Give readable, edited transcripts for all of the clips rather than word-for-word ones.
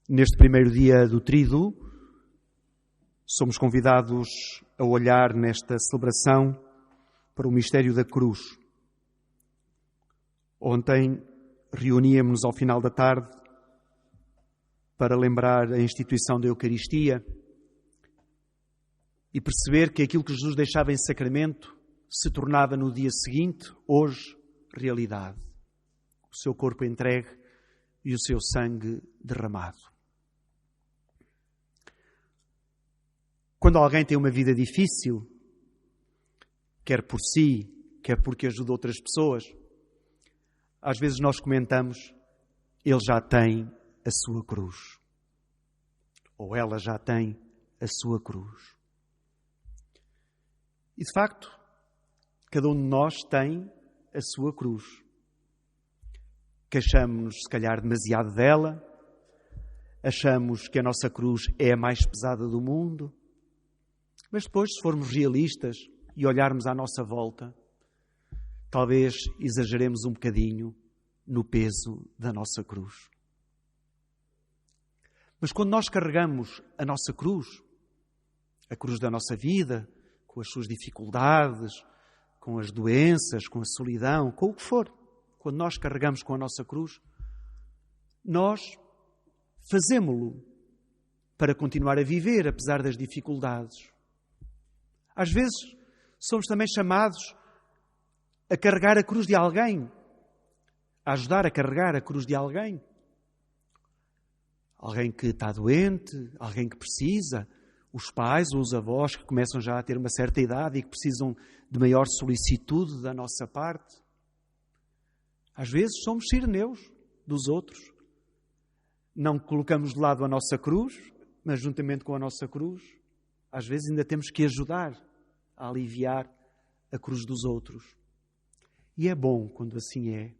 Neste primeiro dia do Tríduo, somos convidados a olhar nesta celebração para o mistério da cruz. Ontem reuníamos-nos ao final da tarde para lembrar a instituição da Eucaristia e perceber que aquilo que Jesus deixava em sacramento se tornava no dia seguinte, hoje, realidade. O seu corpo entregue e o seu sangue derramado. Quando alguém tem uma vida difícil, quer por si, quer porque ajuda outras pessoas, às vezes nós comentamos, ele já tem a sua cruz. Ou ela já tem a sua cruz. E de facto, cada um de nós tem a sua cruz. Queixamos-nos, se calhar, demasiado dela, achamos que a nossa cruz é a mais pesada do mundo, mas depois, se formos realistas e olharmos à nossa volta, talvez exageremos um bocadinho no peso da nossa cruz. Mas quando nós carregamos a nossa cruz, a cruz da nossa vida, com as suas dificuldades, com as doenças, com a solidão, com o que for, quando nós carregamos com a nossa cruz, nós fazemo-lo para continuar a viver, apesar das dificuldades. Às vezes, somos também chamados a carregar a cruz de alguém, a ajudar a carregar a cruz de alguém. Alguém que está doente, alguém que precisa, os pais ou os avós que começam já a ter uma certa idade e que precisam de maior solicitude da nossa parte. Às vezes somos sirineus dos outros. Não colocamos de lado a nossa cruz, mas juntamente com a nossa cruz, às vezes ainda temos que ajudar a aliviar a cruz dos outros. E é bom quando assim é.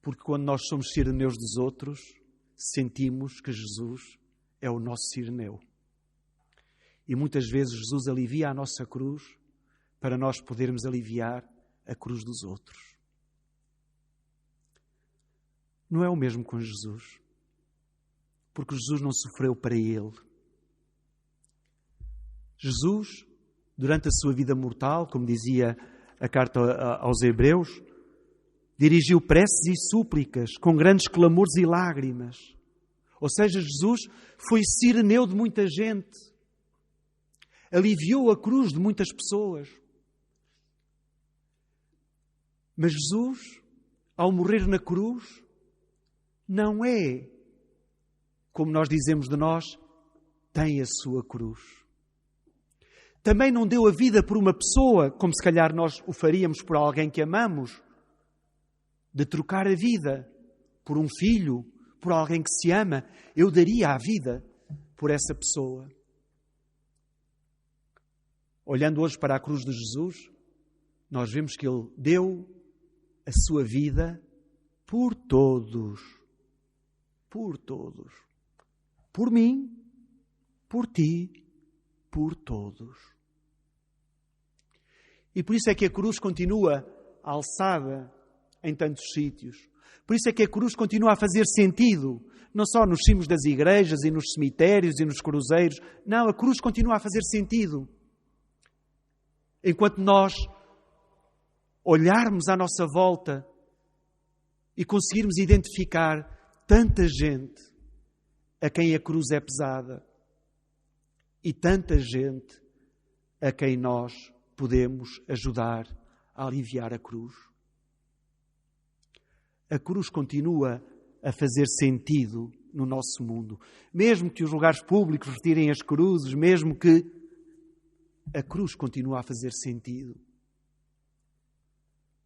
Porque quando nós somos sirineus dos outros, sentimos que Jesus é o nosso sirineu. E muitas vezes Jesus alivia a nossa cruz para nós podermos aliviar a cruz dos outros. Não é o mesmo com Jesus. Porque Jesus não sofreu para Ele. Jesus, durante a sua vida mortal, como dizia a carta aos Hebreus, dirigiu preces e súplicas com grandes clamores e lágrimas. Ou seja, Jesus foi sirineu de muita gente. Aliviou a cruz de muitas pessoas. Mas Jesus, ao morrer na cruz, não é, como nós dizemos de nós, tem a sua cruz. Também não deu a vida por uma pessoa, como se calhar nós o faríamos por alguém que amamos, de trocar a vida por um filho, por alguém que se ama. Eu daria a vida por essa pessoa. Olhando hoje para a cruz de Jesus, nós vemos que Ele deu a sua vida por todos. Por todos. Por mim, por ti, por todos. E por isso é que a cruz continua alçada em tantos sítios. Por isso é que a cruz continua a fazer sentido, não só nos cimos das igrejas e nos cemitérios e nos cruzeiros. Não, a cruz continua a fazer sentido. Enquanto nós olharmos à nossa volta e conseguirmos identificar tanta gente a quem a cruz é pesada e tanta gente a quem nós podemos ajudar a aliviar a cruz. A cruz continua a fazer sentido no nosso mundo. Mesmo que os lugares públicos retirem as cruzes, mesmo que a cruz continua a fazer sentido.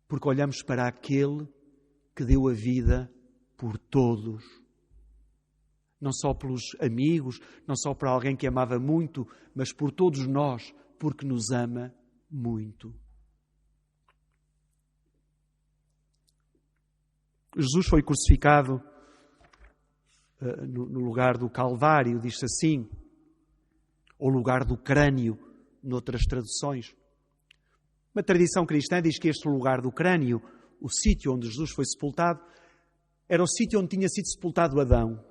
Porque olhamos para aquele que deu a vida por todos. Não só pelos amigos, não só para alguém que amava muito, mas por todos nós, porque nos ama muito. Jesus foi crucificado no lugar do Calvário, diz-se assim, ou lugar do crânio, noutras traduções. Uma tradição cristã diz que este lugar do crânio, o sítio onde Jesus foi sepultado, era o sítio onde tinha sido sepultado Adão.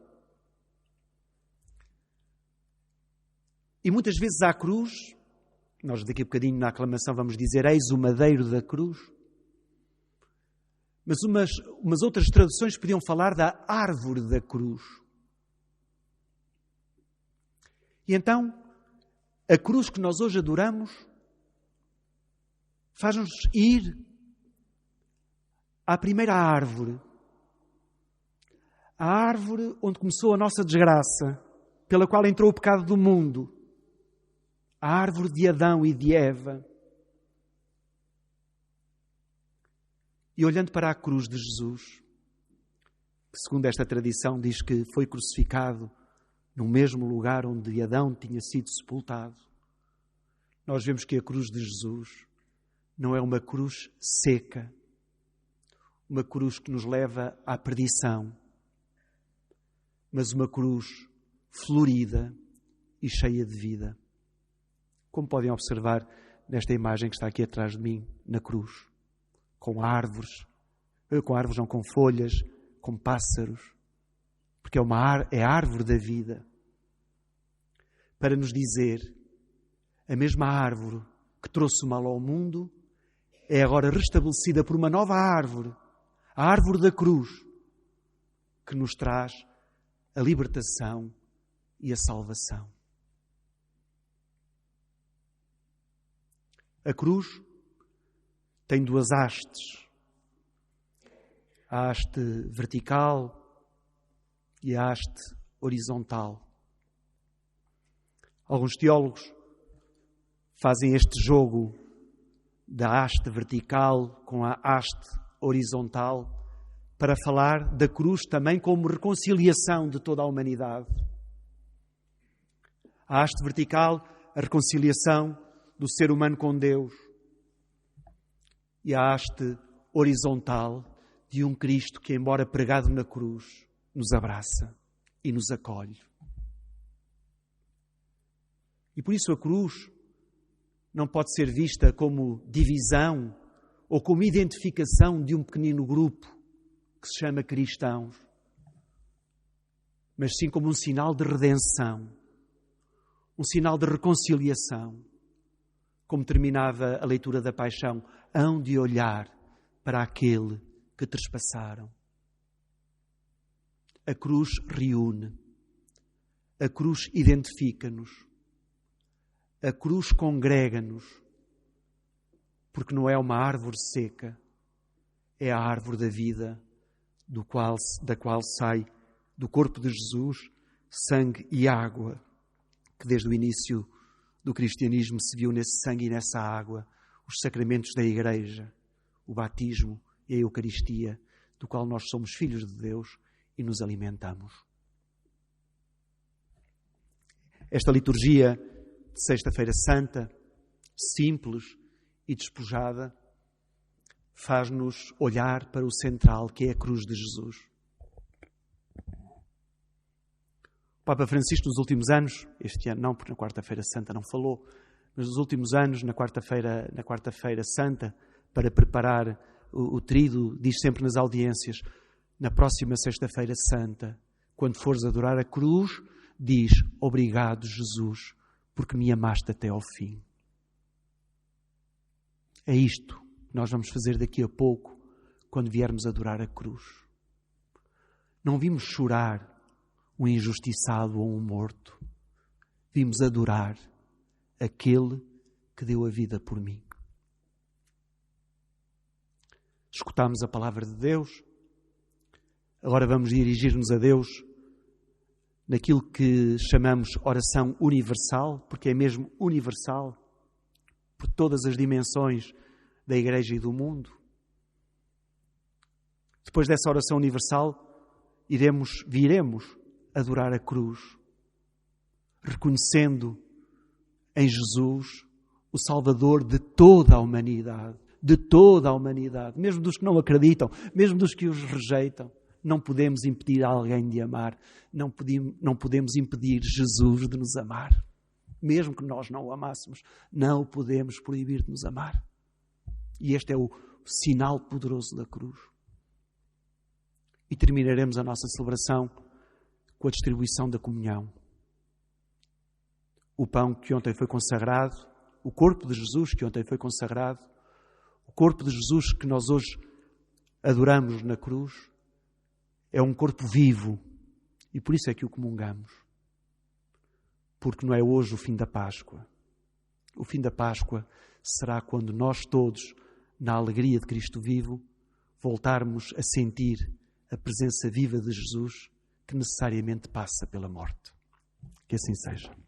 E muitas vezes à cruz, nós daqui a bocadinho na aclamação vamos dizer, eis o madeiro da cruz. Mas umas outras traduções podiam falar da árvore da cruz. E então, a cruz que nós hoje adoramos faz-nos ir à primeira árvore. A árvore onde começou a nossa desgraça, pela qual entrou o pecado do mundo. A árvore de Adão e de Eva. E olhando para a cruz de Jesus, que segundo esta tradição diz que foi crucificado no mesmo lugar onde Adão tinha sido sepultado, nós vemos que a cruz de Jesus não é uma cruz seca, uma cruz que nos leva à perdição, mas uma cruz florida e cheia de vida. Como podem observar nesta imagem que está aqui atrás de mim, na cruz. Com árvores não, com folhas, com pássaros, porque é a árvore da vida, para nos dizer, a mesma árvore que trouxe o mal ao mundo, é agora restabelecida por uma nova árvore, a árvore da cruz, que nos traz a libertação e a salvação. A cruz tem duas hastes, a haste vertical e a haste horizontal. Alguns teólogos fazem este jogo da haste vertical com a haste horizontal para falar da cruz também como reconciliação de toda a humanidade. A haste vertical, a reconciliação do ser humano com Deus. E a haste horizontal de um Cristo que, embora pregado na cruz, nos abraça e nos acolhe. E por isso a cruz não pode ser vista como divisão ou como identificação de um pequenino grupo que se chama cristãos, mas sim como um sinal de redenção, um sinal de reconciliação. Como terminava a leitura da Paixão, hão de olhar para aquele que trespassaram. A cruz reúne, a cruz identifica-nos, a cruz congrega-nos, porque não é uma árvore seca, é a árvore da vida, da qual sai do corpo de Jesus sangue e água, que desde o início do cristianismo se viu nesse sangue e nessa água os sacramentos da Igreja, o batismo e a Eucaristia, do qual nós somos filhos de Deus e nos alimentamos. Esta liturgia de Sexta-feira Santa, simples e despojada, faz-nos olhar para o central, que é a cruz de Jesus. O Papa Francisco, nos últimos anos, este ano não, porque na Quarta-feira Santa não falou, mas nos últimos anos, na Quarta-feira Santa, para preparar o tríduo, diz sempre nas audiências, na próxima Sexta-feira Santa, quando fores adorar a cruz, diz, obrigado, Jesus, porque me amaste até ao fim. É isto que nós vamos fazer daqui a pouco, quando viermos adorar a cruz. Não vimos chorar um injustiçado ou um morto. Vimos adorar aquele que deu a vida por mim. Escutámos a palavra de Deus. Agora vamos dirigir-nos a Deus naquilo que chamamos oração universal, porque é mesmo universal, por todas as dimensões da Igreja e do mundo. Depois dessa oração universal, viremos adorar a cruz, reconhecendo em Jesus o Salvador de toda a humanidade, mesmo dos que não acreditam, mesmo dos que os rejeitam. Não podemos impedir alguém de amar, não podemos impedir Jesus de nos amar. Mesmo que nós não o amássemos, não o podemos proibir de nos amar. E este é o sinal poderoso da cruz. E terminaremos a nossa celebração com a distribuição da comunhão. O pão que ontem foi consagrado, o corpo de Jesus que ontem foi consagrado, o corpo de Jesus que nós hoje adoramos na cruz, é um corpo vivo e por isso é que o comungamos. Porque não é hoje o fim da Páscoa. O fim da Páscoa será quando nós todos, na alegria de Cristo vivo, voltarmos a sentir a presença viva de Jesus que necessariamente passa pela morte. Que assim seja.